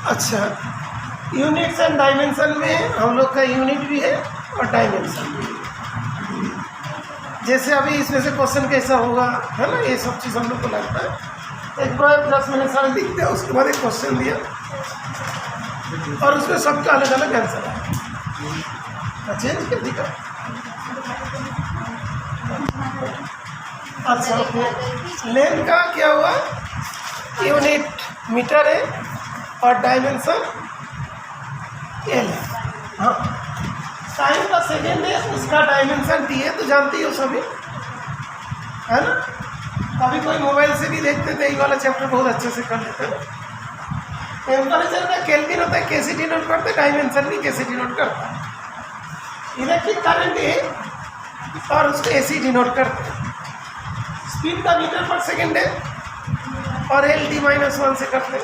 अच्छा, units and dimension में हम लोग का यूनिट भी है और डायमेंशन भी है। जैसे अभी इसमें से क्वेश्चन कैसा होगा, है ना, ये सब चीज़ हम लोग को लगता है। एक बार 10 मिनट सारे लिख दिया, उसके बाद एक क्वेश्चन दिया और उसमें सबका अलग अलग आंसर है। चेंज कर दिया। अच्छा, लेंथ का क्या हुआ, यूनिट मीटर है और डायमेंशन एल है। हाँ, टाइम का सेकेंड है, उसका डायमेंशन टी है, तो जानती हो सभी, है ना। कभी कोई मोबाइल से भी देखते थे, ये वाला चैप्टर बहुत अच्छे से कर लेते हैं। टेम्परेचर का केल्विन होता है, कैसे डिनोट करते हैं, डायमेंशन भी कैसे डिनोट करता है। इलेक्ट्रिक करंट है और उसको एसी डिनोट करते हैं। स्पीड का मीटर पर सेकेंड है और LT-1 से करते हैं।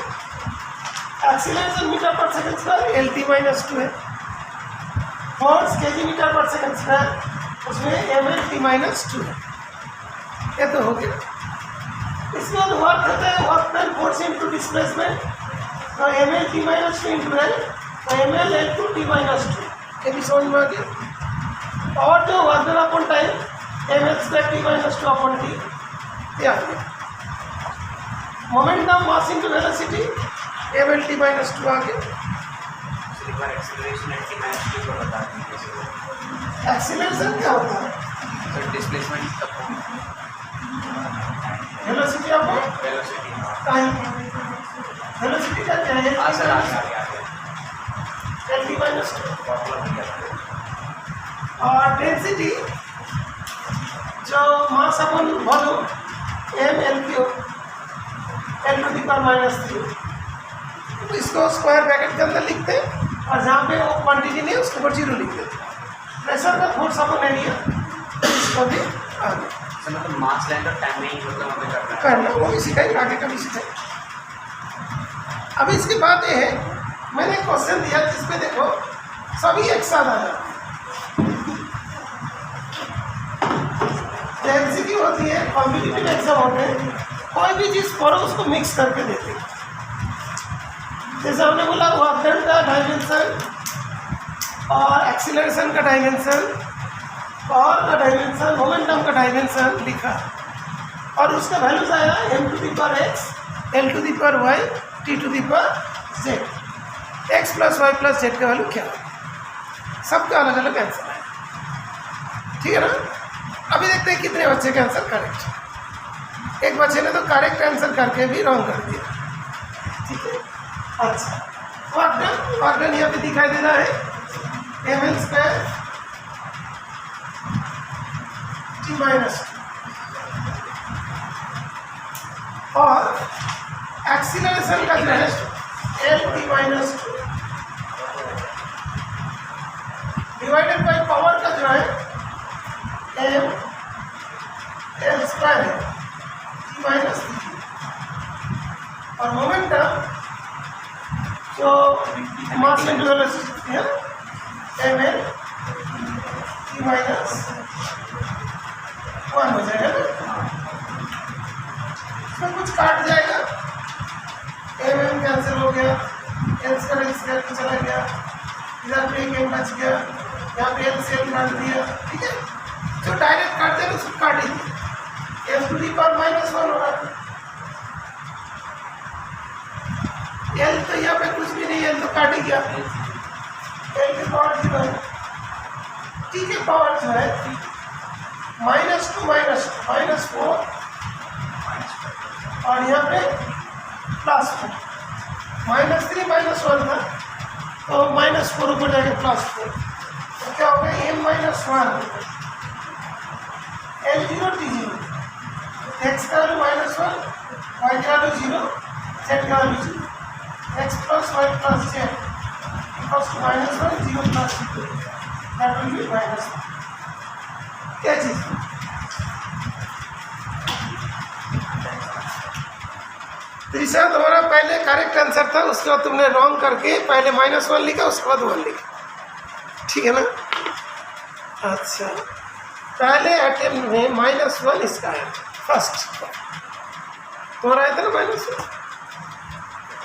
एक्सीलरेशन मीटर पर सेकेंड स्क्वायर LT-2 है। फोर्स केजी मीटर पर सेकेंड स्क्वायर, उसमें MLT-2 है। ये तो हो गया। इसके बाद वर्क होता है, work done force into displacement, तो MLT-2 इंटू L, तो ML/T-2, ये भी समझ में आ गया। और जो work done upon time ML/T-2/T, ये आ गया। Momentum mass into velocity ML/T-2 आ गया। एक्सीलरेशन क्या होता है, displacement velocity upon time. Velocity का क्या है, LT-2। और डेंसिटी जो mass upon volume ML3, L⁻⁻3। तो इसको स्क्वायर ब्रैकेट के अंदर लिखते हैं और जहाँ पे वो क्वांटिटी नहीं है उसके ऊपर 0 लिख देते हैं। प्रेशर का फोर्स अपॉन एरिया, इसको भी आगे मतलब मास लेंथ और टाइम में ही मतलब करना, वो भी सिखाएंगे, आगे का भी सिखाएंगे। अभी इसके बाद ये है, मैंने क्वेश्चन दिया जिसमें देखो सभी एक साथ आ जाते हैं। एमसीक्यू होती है, कॉम्पिटिटिव एग्जाम होते हैं, कोई भी चीज़ पढ़ो उसको मिक्स करके देते हैं। जैसे हमने बोला वर्क डन का डायमेंशन और एक्सीलरेशन का डायमेंशन, पावर का डायमेंशन, मोमेंटम का डायमेंशन लिखा और उसका वैल्यूज आया m⁴x, l⁴y, t⁴z। x + y + z का वैल्यू क्या है, सबका अलग अलग आंसर है। ठीक है ना। अभी देखते हैं कितने बच्चे का आंसर करेक्ट है। एक बच्चे ने तो करेक्ट आंसर करके भी रॉन्ग कर दिया। ठीक है। अच्छा, वर्क डन यहाँ पे दिखाई दे रहा है ml² T-2 और एक्सीलरेशन का जो है LT-2 डिवाइडेड बाय पावर का जो है ML² है T-3 और मोमेंटम जो मास इनटू वेलोसिटी है ML T-1 हो जाएगा ना। इसमें कुछ काट जाएगा, MM कैंसिल हो गया, L² चला गया, इधर पे एक M बच गया, यहाँ पे L से L काट दिया। ठीक है, जो डायरेक्ट काट देगा उसको काट दीजिए। M⁻⁻1 हो रहा है, L तो यहाँ पे कुछ भी नहीं है, L तो काट ही गया, L की पावर 0 है, T की पावर जो है -2 -4 और यहाँ पे +4, -3 -1 था तो -4 ऊपर जाके +4, तो क्या हो गया M-1 L0 T0, x का वैल्यू -1, y का वैल्यू 0, z का value 0, x + y + z = -1 0 + 0, that will be -1। क्या चीज़ तीसरा तुम्हारा पहले करेक्ट आंसर था, उसके बाद तुमने रॉन्ग करके पहले -1 लिखा, उसके बाद 1 लिखा। ठीक है ना। अच्छा, पहले अटेम्प्ट में -1 इसका है, फर्स्ट तुम्हारा आया था ना -1।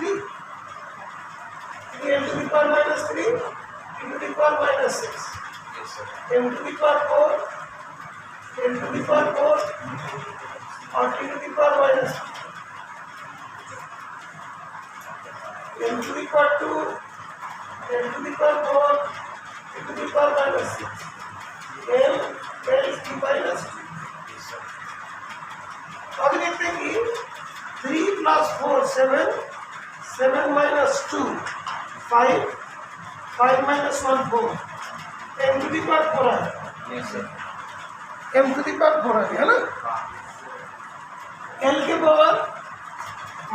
3 m to the power minus 3 into the power minus 6 Yes, sir. m to the power 4 m to the power 4 or t to the power minus 2 m to the power 2 m to the power 4 t to the power minus 6 m is t minus 2. Yes, sir. अब देखते हैं कि 3 plus 4 7 7 minus 2 5 5 minus 1 4 m to the power 4 है Yes, sir. m to the power 4 है ना हाँ. l के power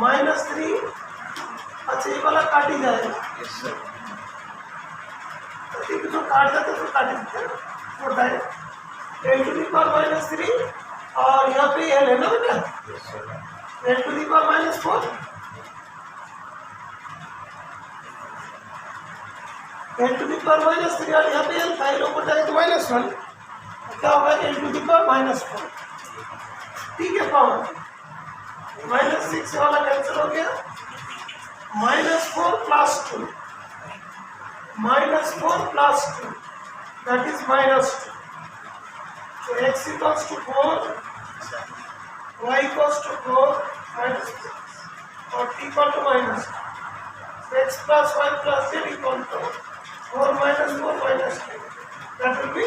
-3 अच्छा ये वाला काट ही जाएगा Yes, sir. तो ये जो काट जाता है तो काट ही देते हैं होता है l to the power -3 और यहाँ पे l है ना बेटा Yes, sir. l to the power -4 l to the power -3 और यहाँ पे l था l ऊपर जाएगा तो -1 क्या होगा l to the power -4 ठीक है पावर -6 वाला कैंसिल हो गया -4 plus 2 -4 plus 2 that is -2 so x equals to 4 y equals to 4 and 6 or t equal to -2 x plus y plus z equal to 4 minus 4 minus 2 that will be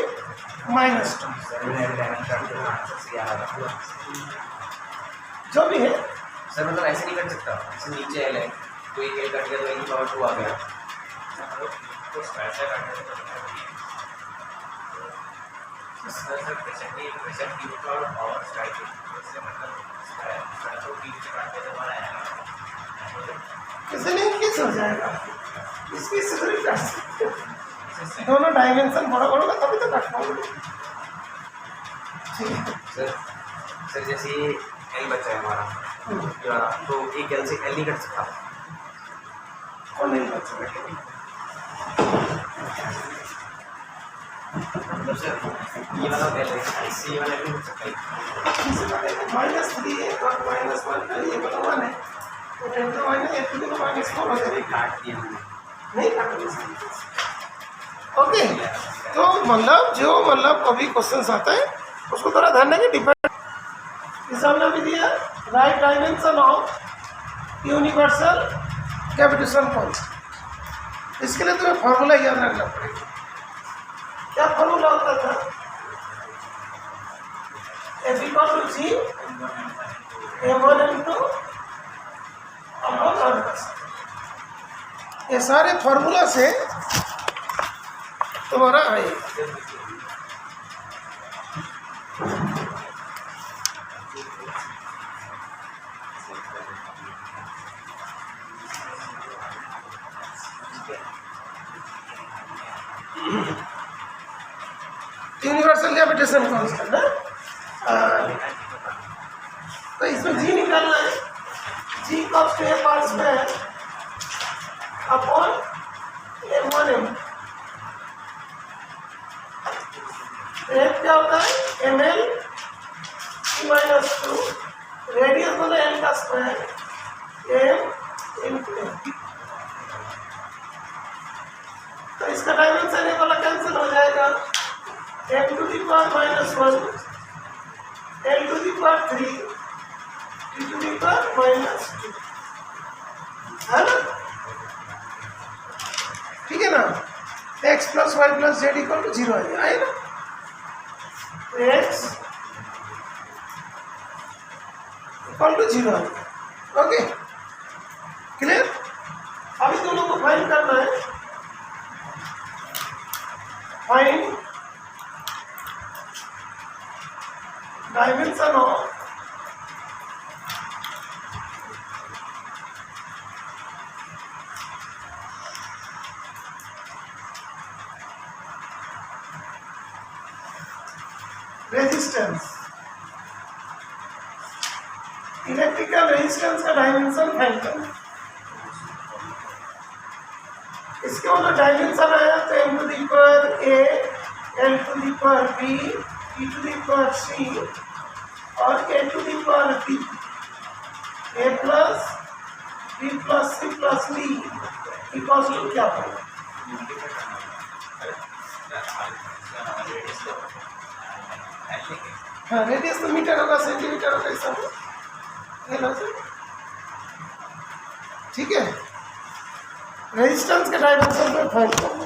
-2 sir मैंने dimension के answer से याद रखा. जो भी है sir मतलब ऐसे नहीं कर सकता. ऐसे नीचे एल है तो ये एल कट गया तो एल की पावर 2 आ गया. तो ऐसा करने से सर पेशेंट की पावर पावर स्ट्राइक इससे मतलब स्ट्राइक को टी से काटते तो हमारा आएगा. इसे नहीं किस हो जाएगा इसकी सिद्धि कर सकते हैं। दोनों डायमेंशन बड़ा बड़ा होगा तभी तो काट पाओगे ठीक है सर सर जैसे ये एल बचा है हमारा जो वाला, तो एक एल से एल नहीं कट सकता. कौन नहीं बच सकता मतलब सर ये वाला एल है इससे ये वाला एल नहीं कट सकता. -3 है और -1 का ये वाला 1 है तो 10 का -4 हो जाएगा काट दिया हमने. नहीं काटोगे ओके तो मतलब जो मतलब कभी क्वेश्चन आता है उसको थोड़ा ध्यान देंगे डिपेंड इस हमने भी दिया right dimension of universal cavitation constant इसके लिए तुम्हें फॉर्मूला याद रखना पड़ेगा क्या फॉर्मूला होता था F equal to G M1 M2 upon R ये सारे फॉर्मूला से तुम्हारा आएगा यूनिवर्सल कैविटेशन कांस्टेंट ना तो इसमें जी निकालना है g cos two a part square upon M1 M F क्या होता है ml -2 रेडियस बोले l का स्क्वायर m into m तो इसका डायमेंशन ये वाला कैंसिल हो जाएगा m to the power -1 l to the power 3 t e to the power minus 2, है ना? ठीक है ना? x plus Y plus Z equal to 0 आए ना? x इक्वल टू 0 आए, ओके क्लियर? अभी तुम लोग को फाइंड करना है, find dimension of resistance, electrical resistance का डायमेंशन फाइंड करना। इसके मतलब डायमेंशन आया तो m to the power a, l to the power b, e to the power c और a to the power d, a plus b plus c plus d equals to क्या होगा? हाँ, radius तो metre होगा, centimetre होगा, ऐसा ठीक है। रेजिस्टेंस के डायमेंशन पे फाइंड करना,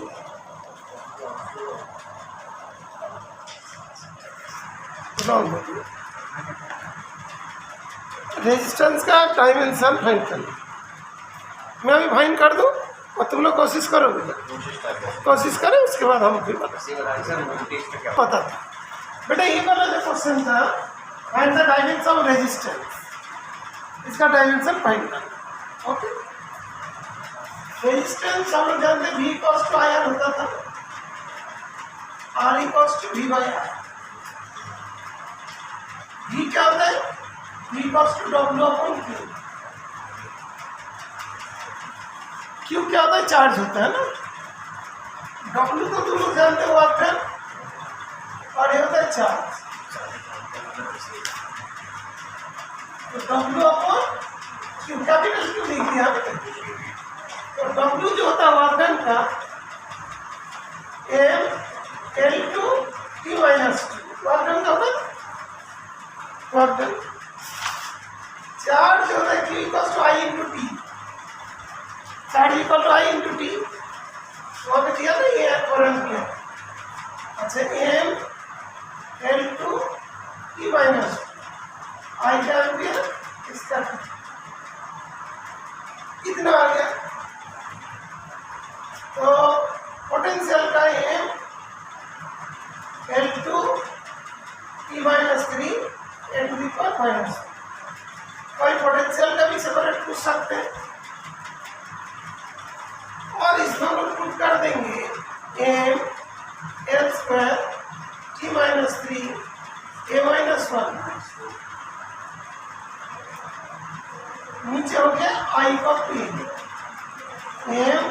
रेजिस्टेंस का डायमेंशन फाइंड करना। मैं अभी फाइंड कर दूं और तुम लोग कोशिश करोगे, कोशिश करें, उसके बाद हम फिर पता था बेटा। ये वाला जो क्वेश्चन था, find the dimension of resistance, इसका डायमेंशन फाइंड करना, ओके। रेजिस्टेंस हम लोग जानते हैं v इक्वल्स टू आर होता था, r equals to v by R. v क्या होता है? v equals to w upon q। q क्या होता है? चार्ज होता है ना। w तो तुम लोग जानते हो आखिर, और ये होता है चार्ज। तो w upon q, capital q लिख दिया बेटा। तो W जो होता है वर्धन का m l two t minus two, वर्धन का होता वर्धन। चार्ज होता है q equal to i into T, charge equal to i into T, वहाँ पे दिया ना ये करंट किया। अच्छा m l two t minus i क्या दिया, इसका कितना आ गया? तो पोटेंशियल का m l two t minus 3 a to the power minus. कोई पोटेंशियल का भी सेपरेट पूछ सकते हैं, और इस दोनों को पुट कर देंगे m l square t minus 3 a minus 1, नीचे हो गया i का p, m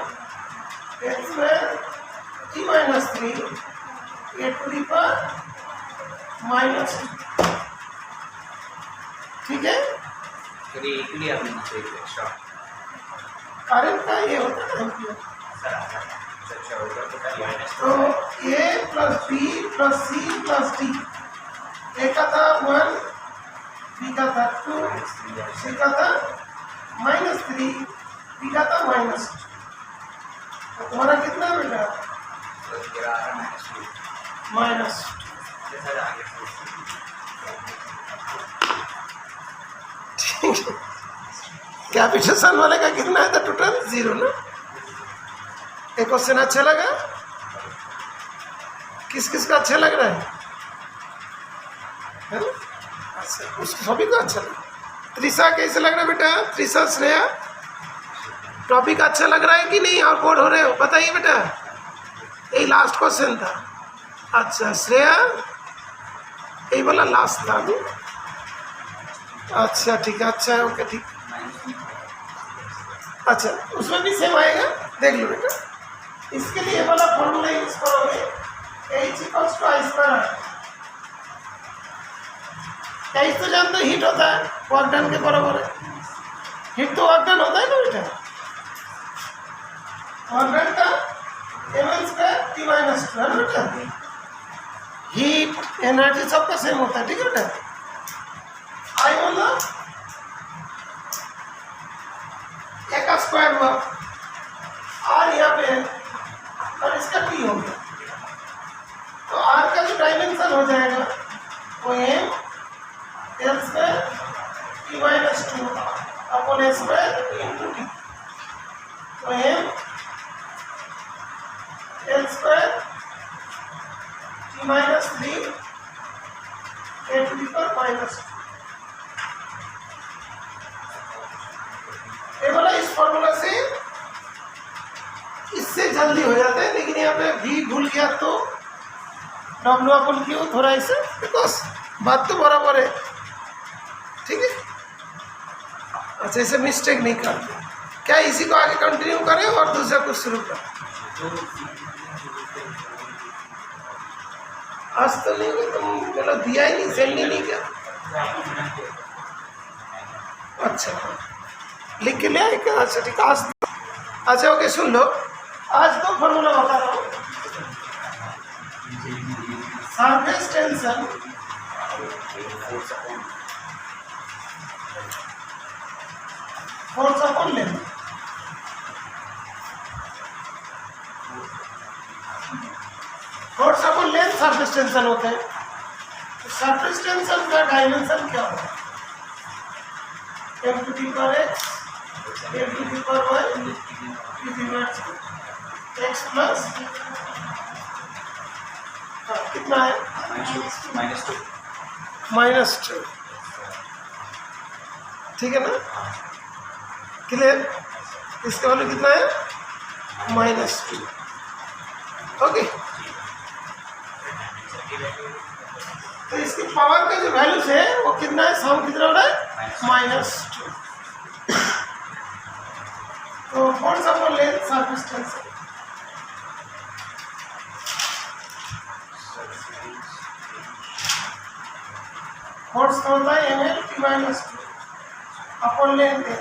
x square t minus 3 a to the power minus, ठीक है। करंट का ये होता है एम्पियर। तो a plus b plus c plus d, a का था 1, b का था 2, c का था -3, d का था -2। तुम्हारा कितना बेटा? माइनस। कैपिटल सन वाले का कितना है था टोटल? 0 ना। एक क्वेश्चन अच्छा लगा? किस किस का अच्छा लग रहा है? अच्छा, उसको सभी को अच्छा लगा। त्रिशा कैसे लग रहा है बेटा? त्रिशा, श्रेया, टॉपिक अच्छा लग रहा है कि नहीं? और बोर हो रहे हो? बताइए बेटा, यही लास्ट क्वेश्चन था। अच्छा श्रेया, यही वाला लास्ट था अभी। अच्छा ठीक है, अच्छा है, ओके ठीक। अच्छा उसमें भी सेम आएगा, देख लो बेटा। इसके लिए ये वाला फॉर्मूला यूज करोगे, H equals to I square. H तो जानते हो हीट होता है, वर्क डन के बराबर है। हीट तो वर्क डन होता है ना बेटा। वर्क डन का ml स्क्वायर t माइनस 2 है ना बेटा। हीट एनर्जी सबका सेम होता है, ठीक है बेटा। आई मतलब स्क्वायर हुआ आर यहाँ पे है और इसका टी हो गया, तो आर का जो डायमेंशन हो जाएगा वो M L square T minus two upon A square into T. तो M L square T minus three A to the power minus two. ये बोला इस फॉर्मूला से इससे जल्दी हो जाता है, लेकिन यहाँ पे भी भूल गया तो डब्ल्यू अपन क्यों थोड़ा इसे, बिकॉज बात तो बराबर है, ठीक है। अच्छा, इसे मिस्टेक नहीं करते क्या, इसी को आगे कंटिन्यू करें और दूसरा कुछ शुरू करें। आज तो नहीं, तुम बोला दिया ही नहीं, सेंड ही नहीं किया। अच्छा लिख के ले आए क्या? अच्छा ठीक है, आज अच्छा ओके सुन लो, आज तो फॉर्मूला बता रहा हूँ। Surface tension force upon length, force upon length surface tension होते हैं। तो सरफेस टेंशन का डायमेंशन क्या होगा? M to the power x M to the power y x plus कितना है? माइनस टू, ठीक है ना, क्लियर। इसका वैल्यू कितना है? Minus to, okay. तो इसकी पावर का जो वैल्यूज है वो कितना है? सम कितना हो रहा है? Minus two. तो force upon length surface tension, force का होता है M L T minus two upon length है।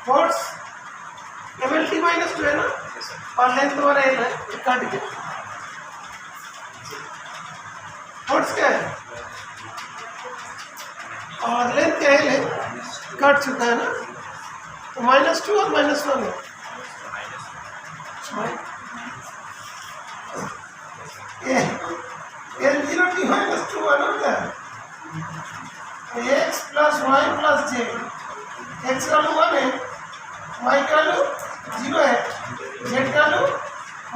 Force M L T minus two है ना, और लेंथ तुम्हारा एल है, काट के फोर्स क्या है और लेंथ क्या है, कट चुका है ना, तो माइनस टू और माइनस वन है। L zero T minus two one होता है, x plus Y plus z, x का वैल्यू वन है, वाई का वैल्यू जीरो है, जेड का वैल्यू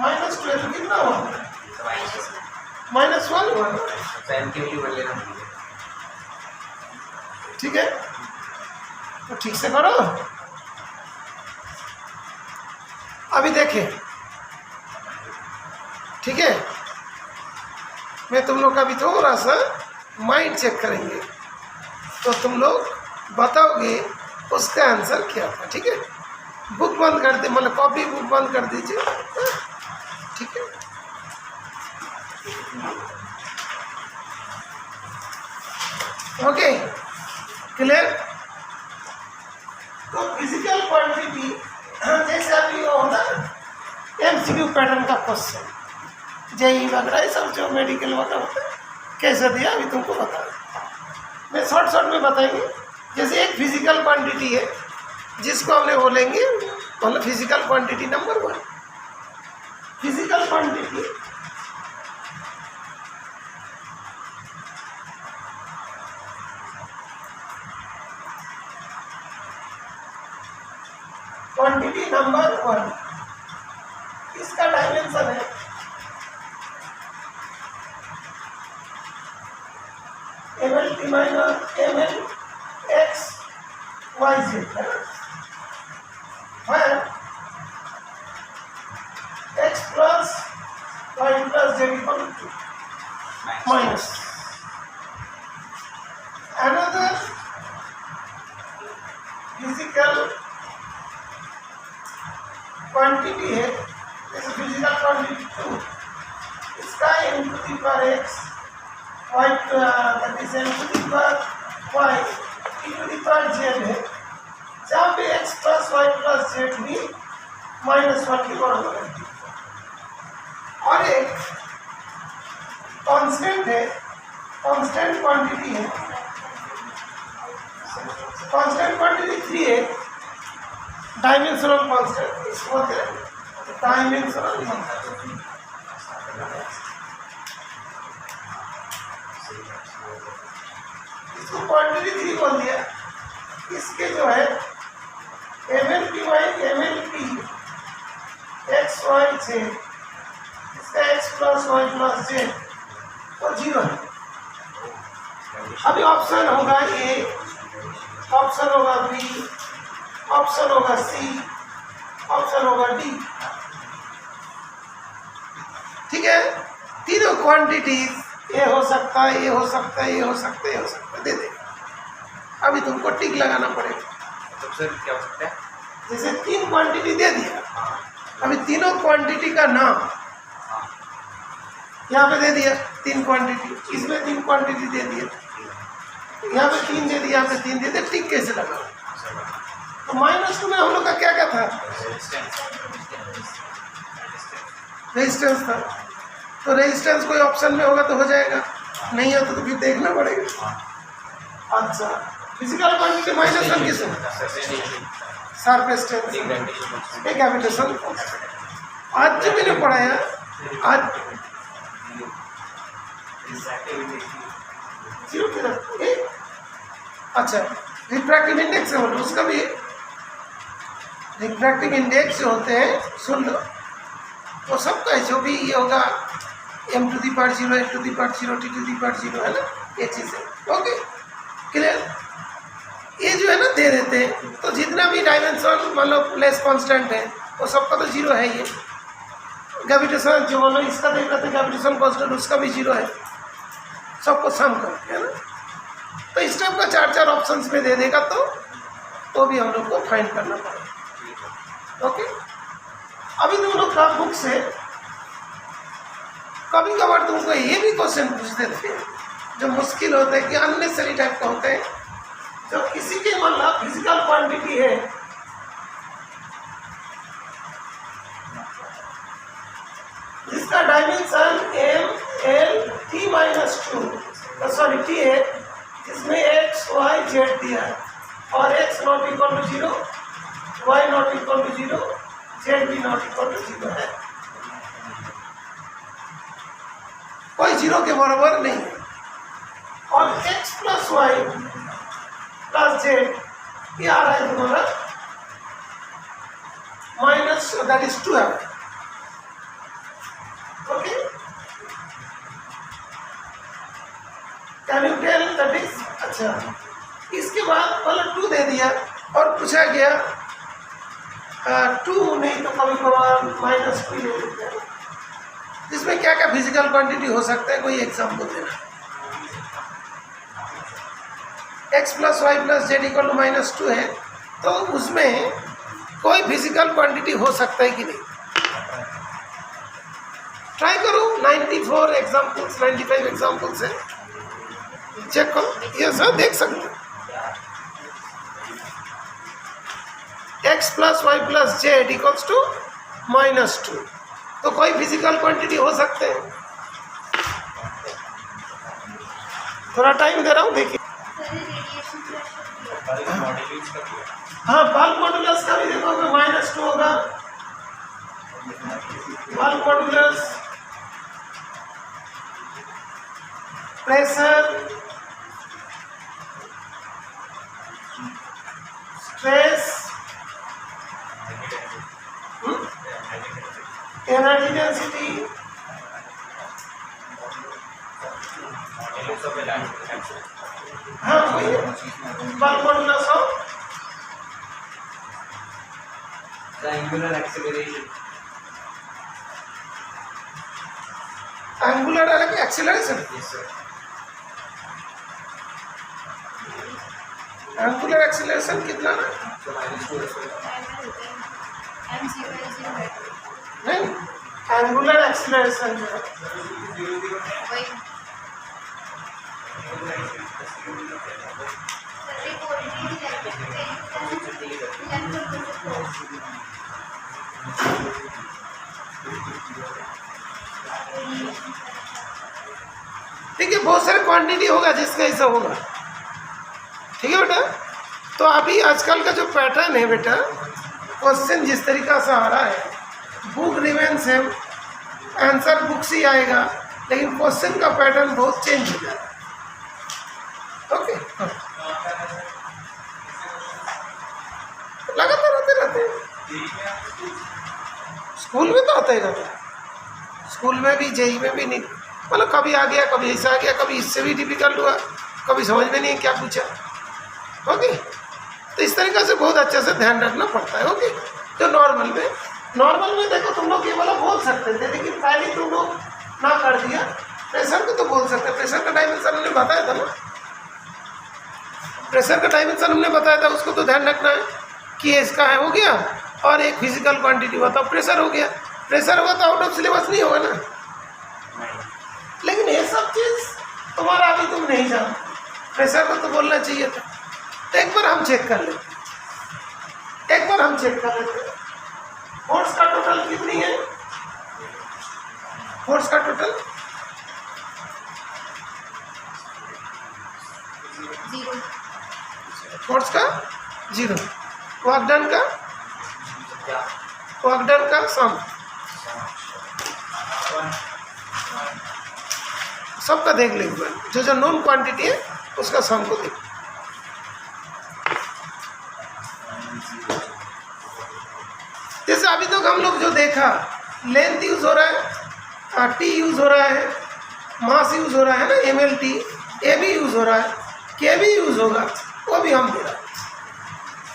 माइनस टू है, तो कितना हुआ? माइनस वन हुआ, ठीक है। तो ठीक से करो। अभी देखें, ठीक है, मैं तुम लोग का भी थोड़ा सा माइंड चेक करेंगे, तो तुम लोग बताओगे उसका आंसर क्या था, ठीक है। बुक बंद कर दे, मतलब कॉपी बुक बंद कर दीजिए, ठीक है। Okay clear. तो फिजिकल क्वांटिटी जैसे अभी वो होता है एमसीक्यू पैटर्न का क्वेश्चन, जेई वगैरह सब जो मेडिकल वगैरह होता है, कैसे दिया अभी तुमको बता, मैं शॉर्ट में बताएंगे। जैसे एक फिजिकल क्वांटिटी है जिसको हमने बोलेंगे, मतलब physical quantity number one. Physical quantity quantity number one, इसका डायमेंशन है M L T minus M L X Y Z, है x plus Y plus Z equal to minus. Another physical quantity है, जैसे फिजिकल क्वांटिटी टू, इसका M to the power X Y that is M to the power Y E to the power Z है, जहाँ पे X plus Y plus Z भी minus one के बराबर है। और एक कांस्टेंट है, कांस्टेंट क्वांटिटी है कांस्टेंट क्वांटिटी 3 है, डायमेंशनल कांस्टेंट, इसको बोलते हैं डायमेंशनल। इसको क्वांटिटी 3 बोल दिया। इसके जो है MLP एक्स वाई जेड, इसका x plus Y plus z तो 0 है। अभी ऑप्शन होगा ए, ऑप्शन होगा बी, ऑप्शन होगा सी, ऑप्शन होगा डी। ठीक है, तीनों क्वांटिटीज ये हो सकता है, ये हो सकता है, ये हो सकता है, ये हो सकता है, दे दे। अभी तुमको टिक लगाना पड़ेगा। तो सर क्या हो सकता है? जैसे 3 क्वांटिटी दे दिया, अभी तीनों क्वांटिटी का नाम यहाँ पे दे दिया, 3 क्वांटिटी, इसमें 3 क्वांटिटी दे दिया, यहाँ पे 3 दे दिया, यहाँ पे 3 दे दिया, टिक कैसे लगा? तो -2 में हम लोग का क्या क्या था? रेजिस्टेंस था। तो रेजिस्टेंस कोई ऑप्शन में होगा तो हो जाएगा, नहीं हो तो फिर देखना पड़ेगा। अच्छा, फिजिकल क्वांटिटी -1 किस है? सरफेस टेंशन, एक ग्रेविटेशन। आज जो मैंने पढ़ाया, आज 0 किधर? अच्छा, रिफ्रैक्टिव इंडेक्स है, उसका भी रिफ्रैक्टिव इंडेक्स जो होते हैं, सुन लो, वो सबका जो भी ये होगा m⁻�0, n⁻�0, t⁻�0 है ना, ये चीज़ें। Okay, clear? ये जो है ना दे देते हैं, तो जितना भी डायमेंशन मतलब लेस कांस्टेंट है वो सबका तो 0 है। ये ग्रेविटेशन जो मतलब इसका देख रहे थे ग्रेविटेशन कांस्टेंट, उसका भी 0 है, सबको सम करके, है ना। तो इस टाइप का 4 ऑप्शंस में दे देगा तो भी हम लोग को फाइंड करना पड़ेगा। ओके, अभी तुम लोग का बुक से कभी कभार तुमको ये भी क्वेश्चन पूछ देते हैं जो मुश्किल होते हैं, कि अननेसेसरी टाइप का होते हैं, जो किसी के मतलब फिजिकल क्वांटिटी है, जिसका डायमेंशन t-2 सॉरी t है, जिसमें x y z दिया है, और x ≠ 0, y ≠ 0, z भी ≠ 0 है, कोई 0 के बराबर नहीं है। और x plus Y plus z ये आ रहा है तुम्हारा -2 है। Okay, can you tell that is? अच्छा, इसके बाद मतलब 2 दे दिया और पूछा गया 2 नहीं तो कभी कभार -2 ले लेते हैं। इसमें क्या क्या फिजिकल क्वांटिटी हो सकता है, कोई एग्जाम्पल देना। x plus Y plus Z equal to -2 है, तो उसमें कोई फिजिकल क्वांटिटी हो सकता है कि नहीं? ट्राई करो, 94 एग्जाम्पल्स, 95 एग्जाम्पल्स है, चेक करो, ये सब देख सकते हो। x plus Y plus z equals to -2, तो कोई फिजिकल क्वांटिटी हो सकते हैं। थोड़ा टाइम दे रहा हूँ, देखिए। हाँ, बल्क मॉड्यूलस का भी देखोगे -2 होगा, bulk modulus, pressure, stress, energy density, हाँ वही बल्क मॉड्यूलस हो, angular acceleration, angular acceleration, angular acceleration कितना ना? नहीं, एंगुलर एक्सेलरेशन जो है ठीक है, बहुत सारे क्वांटिटी होगा जिसका ऐसा होगा। ठीक है बेटा, तो अभी आजकल का जो पैटर्न है बेटा, क्वेश्चन जिस तरीका से आ रहा है, book remain same, answer book से ही आएगा, लेकिन क्वेश्चन का पैटर्न बहुत चेंज हो जाएगा। ओके, लगातार आते रहते हैं। स्कूल में तो आता ही रहता है, स्कूल में भी, जेई में भी नहीं, मतलब कभी आ गया, कभी ऐसा आ गया, कभी इससे भी डिफिकल्ट हुआ, कभी समझ में नहीं क्या पूछा। ओके, तो इस तरीक़े से बहुत अच्छे से ध्यान रखना पड़ता है। ओके, तो नॉर्मल में देखो तुम लोग ये वाला बोल सकते थे, लेकिन पहले तुम लोग ना कर दिया। प्रेशर को तो बोल सकते, प्रेशर का डायमेंशन हमने बताया था ना, प्रेशर का डायमेंशन हमने बताया था, उसको तो ध्यान रखना है कि इसका है हो गया, और एक फिजिकल क्वांटिटी बताओ, प्रेशर हो गया। प्रेशर होगा तो आउट ऑफ सिलेबस नहीं होगा ना, लेकिन ये सब चीज़ तुम्हारा अभी तुम नहीं जानो, प्रेशर को तो बोलना चाहिए था। तो एक बार हम चेक कर लेते, फोर्स का टोटल कितनी है, फोर्स का टोटल 0, फोर्स का 0, वर्क डन का सम, सबका देख लेंगे, जो नॉन क्वांटिटी है उसका सम को देख। जैसे अभी तक हम लोग जो देखा, लेंथ यूज हो रहा है, टी यूज हो रहा है, मास यूज हो रहा है ना, MLT, ए भी यूज हो रहा है, के भी यूज होगा, वो भी हम दे रहा है।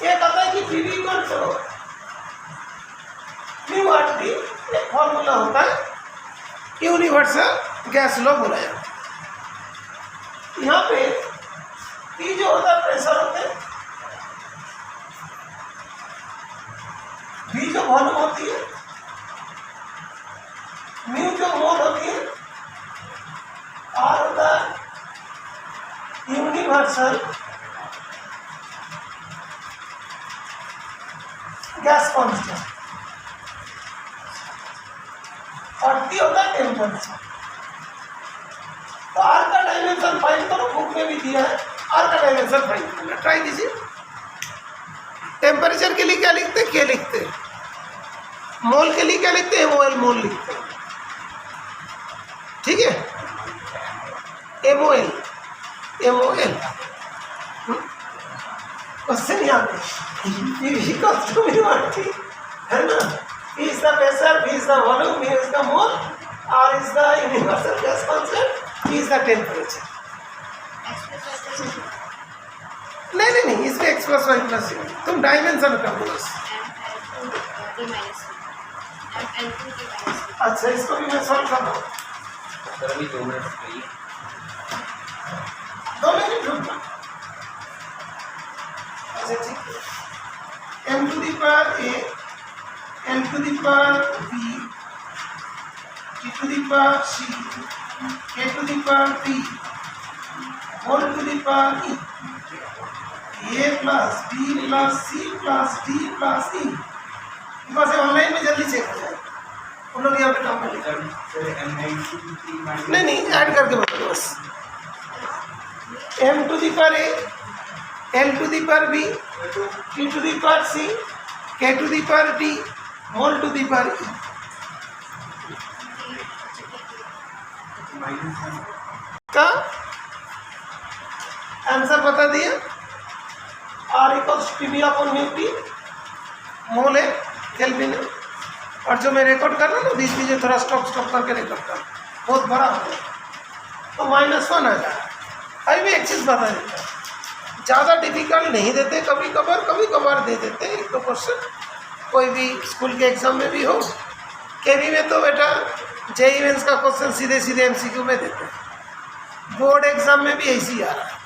ये कहता है कि PV इक्वल करो μRT, एक फॉर्मूला होता है, यूनिवर्सल गैस लॉ बोला जाता है। यहाँ पे P जो होता है प्रेशर होते हैं, V जो वॉल्यूम होती है, म्यू जो मोल होती है, R होता है यूनिवर्सल गैस कांस्टेंट, और T होता है टेम्परेचर। तो R का डायमेंशन फाइंड करो, बुक में भी दिया है, R का डायमेंशन फाइंड करना, ट्राई कीजिए। टेम्परेचर के लिए क्या लिखते हैं, के लिखते हैं, मोल के लिए क्या लिखते हैं, MOL, मोल लिखते हैं, ठीक है, MOL, क्वेश्चन याद है ना, P is the pressure, V is the volume, M is the mole, R is the universal gas constant, T is the temperature। नहीं, इसमें x प्लस y प्लस तुम डायमेंशन का बोलो। अच्छा, इसको भी मैं सॉल्व कर रहा हूँ, सर अभी 2 मिनट चाहिए, 2 मिनट रुकना। अच्छा ठीक है, m to the power a, n to the power b, t to the power c, k to the power t, whole to the power e, a plus b plus c plus d plus e। बस online में जल्दी check हो जाए, उन लोग यहाँ पे काम करेंगे। नहीं, ऐड करके बताओ बस। m to the power a, n to the power b, t to the power c, k to the power t, whole to the power e। का आंसर बता दिया, R equals PV upon mu T, mole है, kelvin है, और जो मैं record कर रहा हूँ ना बीच बीच में थोड़ा स्टॉप करके रिकॉर्ड कर, बहुत बड़ा हो गया तो -1 आ जाए। अभी भी एक चीज़ बता देता हूँ, ज़्यादा डिफिकल्ट नहीं देते, कभी कभार दे देते हैं एक दो क्वेश्चन, कोई भी स्कूल के एग्जाम में भी हो। केवी में तो बेटा जेईई मेंस का क्वेश्चन सीधे MCQ में देते हैं, बोर्ड एग्जाम में भी ऐसे ही आ रहा है,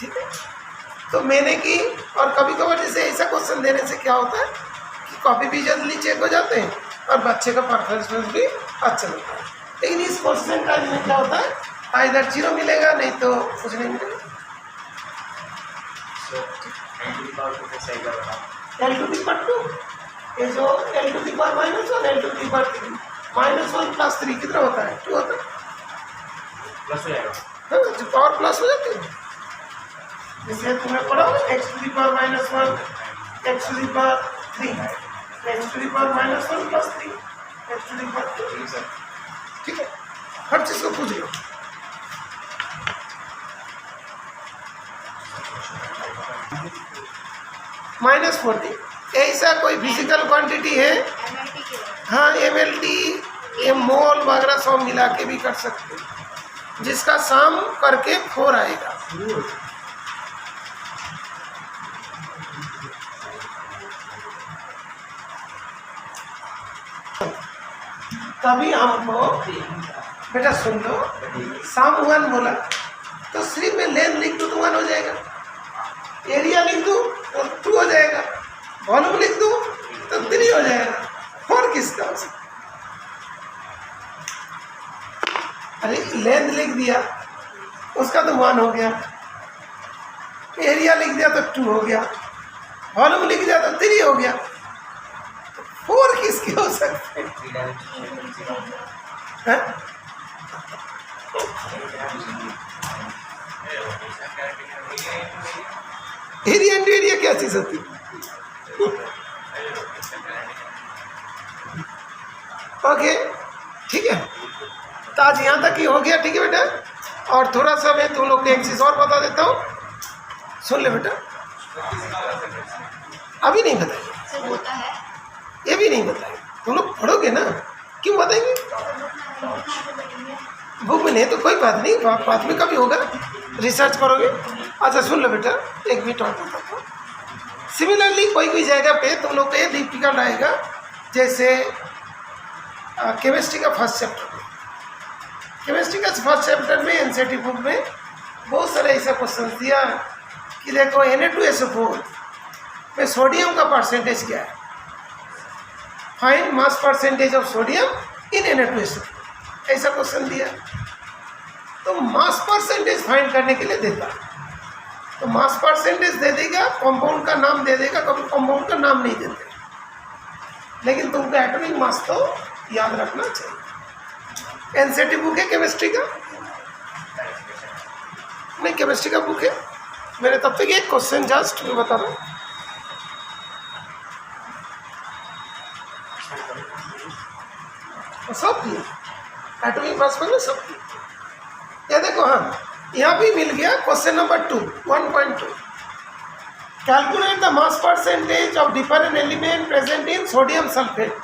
ठीक है। तो मैंने की, और कभी कभार जैसे ऐसा क्वेश्चन देने से क्या होता है कि कॉपी भी जल्दी चेक हो जाते हैं और बच्चे का परफॉर्मेंस भी अच्छा लगता है। लेकिन इस क्वेश्चन का में क्या होता है, आइदर 0 मिलेगा, नहीं तो कुछ नहीं मिलेगा। L to the power 2, ये जो L to the power -1, L to the power 3, -1 + 3 कितना होता है, 2 होता है, प्लस हो जाएगा, हाँ, जो पावर प्लस हो जाती है जैसे तुम्हें पढ़ा x to the power minus 1, x to the power 3, x to the power minus 1 plus 3, x to the power 2। ठीक है, हर चीज़ को पूछ लो। -40 ऐसा कोई फिजिकल क्वांटिटी है? हाँ, mLT, ये मोल वगैरह सब मिला के भी कर सकते हैं, जिसका सम करके 4 आएगा। तभी हमको बेटा सुन लो, सम 1 बोला तो सिर्फ में लेंथ लिख दूँ तो 1 हो जाएगा, एरिया लिख दूँ तो 2 हो जाएगा, वॉल्यूम लिख दूँ तो 3 हो जाएगा। 4 किसका हो सकता? अरे लेंथ लिख दिया उसका तो 1 हो गया, एरिया लिख दिया तो 2 हो गया, वॉल्यूम लिख दिया तो 3 हो गया। 4 किसके हो सकते हैं? एरिया इंटू एरिया क्या चीज होती है? ओके, ठीक है, तो आज यहाँ तक ही हो गया। ठीक है बेटा, और थोड़ा सा मैं तुम लोग को एक चीज़ और बता देता हूँ, सुन ले बेटा। अभी नहीं बताइए, होता है ये भी नहीं बताइए, तुम लोग पढ़ोगे ना, क्यों बताएंगे? बुक में नहीं तो कोई बात नहीं, बाद में कभी होगा, रिसर्च करोगे। अच्छा सुन लो बेटा, एक मिनट और बताता हूँ। सिमिलरली कोई कोई जगह पे तुम लोग को ये डिफिकल्ट आएगा, जैसे केमिस्ट्री का फर्स्ट चैप्टर में, केमिस्ट्री का फर्स्ट चैप्टर में एनसीईआरटी बुक में बहुत सारे ऐसा क्वेश्चन दिया कि देखो Na2SO4 में सोडियम का परसेंटेज क्या है, find mass percentage of sodium in Na2SO4, ऐसा क्वेश्चन दिया। तो मास परसेंटेज फाइंड करने के लिए देता, तो मास परसेंटेज दे देगा, कंपाउंड का नाम दे देगा, कभी कंपाउंड का नाम नहीं देते, लेकिन तुमको एटॉमिक मास तो याद रखना चाहिए। एनसीईआरटी बुक है केमिस्ट्री का, नहीं केमिस्ट्री का बुक है मेरे, तब तक एक क्वेश्चन जस्ट मैं बता रहा हूँ। सब किया एटॉमिक मास पर सब किया, ये देखो। हाँ, यहाँ भी मिल गया question number 2 1.2, calculate the mass percentage of different element present in sodium sulphate.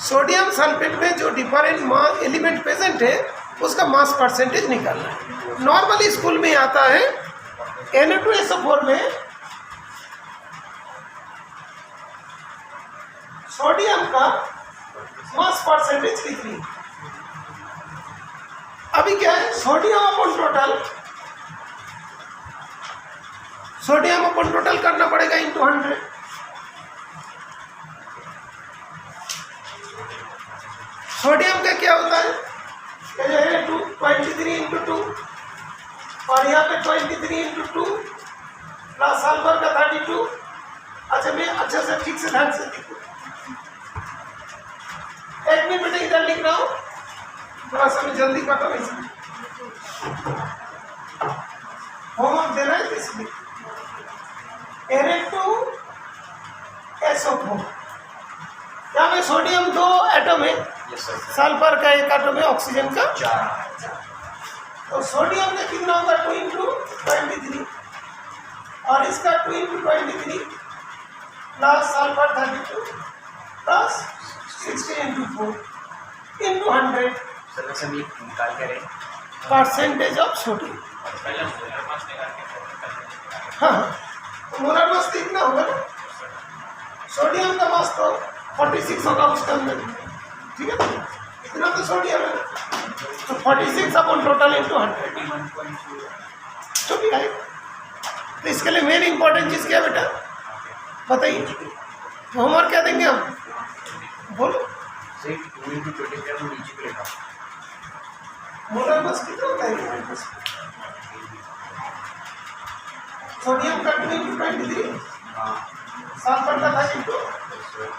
Sodium sulphate में जो डिफरेंट एलिमेंट प्रेजेंट है उसका मास परसेंटेज निकालना है। नॉर्मली स्कूल में आता है Na2SO4 में सोडियम का मास परसेंटेज कितनी। अभी क्या है, सोडियम अपन टोटल करना पड़ेगा इंटू 100। सोडियम का क्या होता है, ये जो है 23 इंटू 2, और यहाँ पे 23 इंटू 2 प्लस सल्फर का 32। अच्छा मैं अच्छा से ठीक से ढंग से लिखूँ, एक मिनट बेटा इधर लिख रहा हूँ, थोड़ा सा मैं जल्दी करता हूँ इसमें, होमवर्क देना है तो इसलिए। Na2SO4, यहाँ में सोडियम 2 एटम है, सल्फर का 1 एटम है, ऑक्सीजन का 4। तो सोडियम का कितना होगा 2 इंटू 23, और इसका 2 into 23 plus sulphur 32 plus 60 into 4 into 100 percentage of sodium. हाँ, मोलर मास कितना होगा ना, सोडियम का मास तो 46 होगा उसके अंदर, ठीक है, इतना तो सोडियम है, तो 46 अपन टोटल इंटू 100 तो भी आएगा। तो इसके लिए मेन इंपॉर्टेंट चीज़ क्या है बेटा, बताइए, होमवर्क क्या देंगे हम, बोलो। मोलर मास कितना होता है, सोडियम का 2 इंटू 23, सल्फर का 32,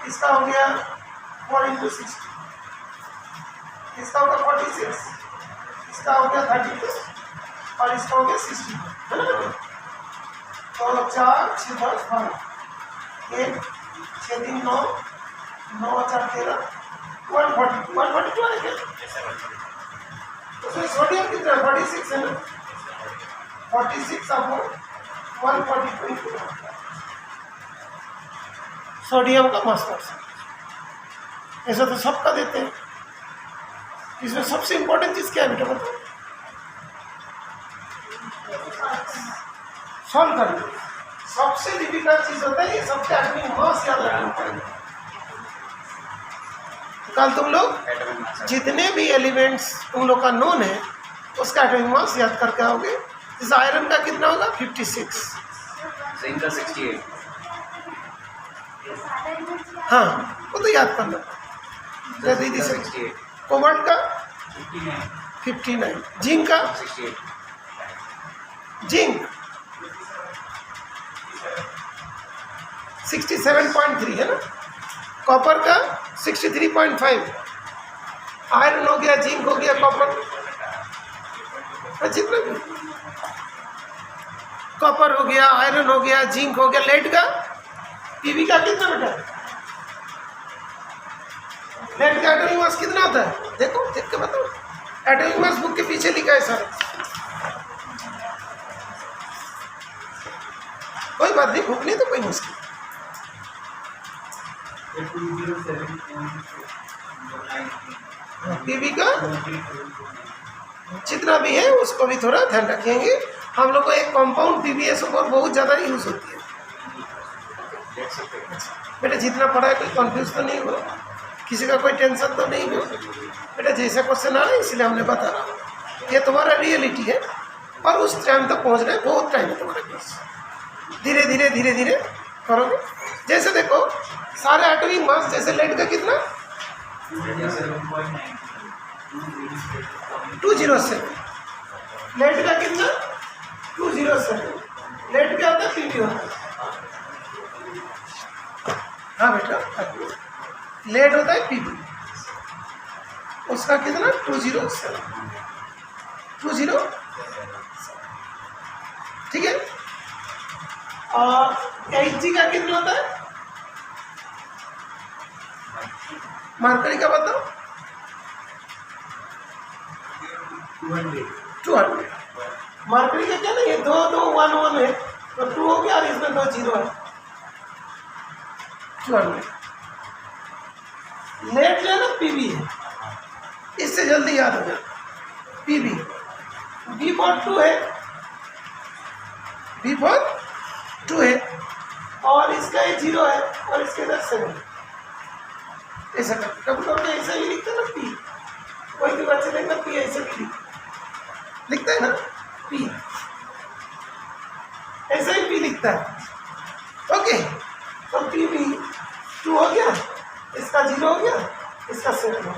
इसका हो गया 4 इंटू 60, इसका हो गया 46, इसका हो गया 32, और इसका हो गया 60, है ना। तो 4 6 10 12 1 6 3 9 9 4 13 142 है क्या? उसमें सोडियम कितना 46 है ना, 46 अपॉन 142 सोडियम का मास परसेंट। ऐसा तो सबका देते हैं। इसमें सबसे इम्पोर्टेंट चीज़ क्या है बेटा बताओ? सॉल्व करना। सबसे डिफिकल्ट चीज़ होता है ये सबसे आदमी मास याद रखना पड़ेगा। कल तुम लोग जितने भी एलिमेंट्स तुम लोग का नोन है उसका एटॉमिक मास याद करके आओगे। इस आयरन का कितना होगा 56, जिंक का 68, हाँ वो तो याद करना। दीदी से 68, कोबाल्ट का 59, जिंक का 68, जिंक 67.3 है ना, कॉपर का 63.5, आयरन हो गया, जिंक हो गया, कॉपर जितना भी कॉपर हो गया, आयरन हो गया, जिंक हो गया, लेड का पीवी का कितना बेटा? लेड का एटॉमिक मास कितना होता है? देखो देख के बताओ। एटॉमिक मास बुक के पीछे लिखा है सर। कोई बात नहीं, भूख नहीं तो कोई मुश्किल। पीवी का जितना भी है उसको भी थोड़ा ध्यान रखेंगे। हम लोग को एक कंपाउंड पीवीएस और बहुत ज़्यादा यूज होती है बेटा। जितना पढ़ा है कोई कंफ्यूज तो नहीं हुआ, किसी का कोई टेंशन तो नहीं हुआ बेटा। जैसा क्वेश्चन आ रहा है इसलिए हमने बता रहा, ये तुम्हारा रियलिटी है और उस टाइम तक पहुंच रहे हैं। बहुत टाइम है तुम्हारे पास, धीरे धीरे धीरे धीरे करोगे। जैसे देखो सारे एटॉमिक मास, जैसे लेड का कितना 207, लेड का कितना 207, लेड क्या होता है पीवी होता है। हाँ बेटा लेड होता है पीवी, उसका कितना 207, 207 ठीक है। और एच का कितना होता है? मरकरी का बताओ 200। मरकरी का क्या नहीं है, 2 2 1 1 है तो 2 हो गया और इसमें 2 0 है, 200। लेट जो है ना पीवी है, इससे जल्दी याद हो जाए। पीवी बी फॉर 2 है, बी फॉर 2 है और इसका ये 0 है और इसके इधर 7। ऐसा कभी कभी ऐसा ही लिखते हैं ना पी, कोई भी बच्चे देखना पी ऐसे भी लिखता है ना पी, ऐसा ही पी लिखता है। ओके तो पी भी 2 हो गया, इसका 0 हो गया, इसका 7 हो गया,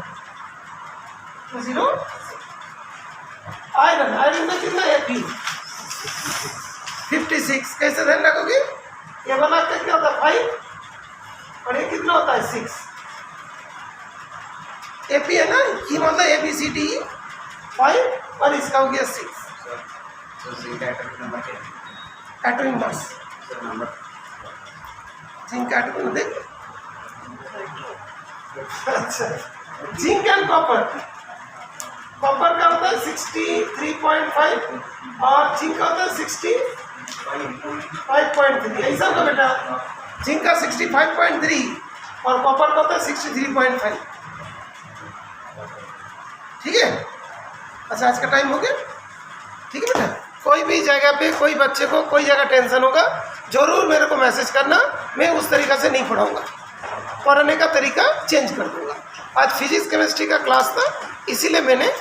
तो 0। आयरन, आयरन का कितना है पी 56। कैसे ध्यान रखोगे? ये बना के क्या होता है 5 और ये कितना होता है 6। एपी है ना, ये मतलब ABCD 5 और इसका हो गया 6। तो जिंक का एटॉमिक नंबर क्या है? Atomic mass sir number zinc का एटॉमिक देख। अच्छा जिंक एंड कॉपर, कॉपर का होता है 63.5 और जिंक का होता है 65.3। ऐसा होगा बेटा, जिंक का 65.3 और कॉपर का होता है 63.5। ठीक है। अच्छा आज का टाइम हो गया, ठीक है बेटा। कोई भी जगह पे कोई बच्चे को कोई जगह टेंशन होगा जरूर मेरे को मैसेज करना, मैं उस तरीक़ा से नहीं पढ़ाऊँगा, पढ़ाने का तरीका चेंज कर दूँगा। आज फिजिक्स केमिस्ट्री का क्लास था, इसीलिए मैंने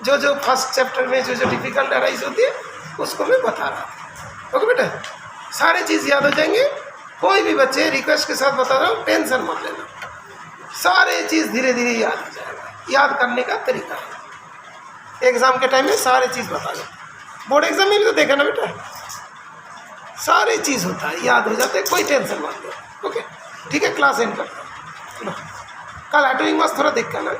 जो फर्स्ट चैप्टर में जो डिफ़िकल्ट अराइज होती है उसको मैं बता रहा। ओके बेटा, सारे चीज़ याद हो जाएंगे। कोई भी बच्चे रिक्वेस्ट के साथ बता रहा हूँ, टेंशन मत लेना, सारे चीज़ धीरे धीरे याद हो जाएगा। याद करने का तरीका है, एग्ज़ाम के टाइम में सारे चीज़ बता दो। बोर्ड एग्जाम में भी तो देखा ना बेटा, सारे चीज़ होता है, याद हो जाते हैं, कोई टेंशन मत लो। ओके ठीक है, क्लास एंड करता हूँ। कल एटॉमिक मास थोड़ा देख कर ना।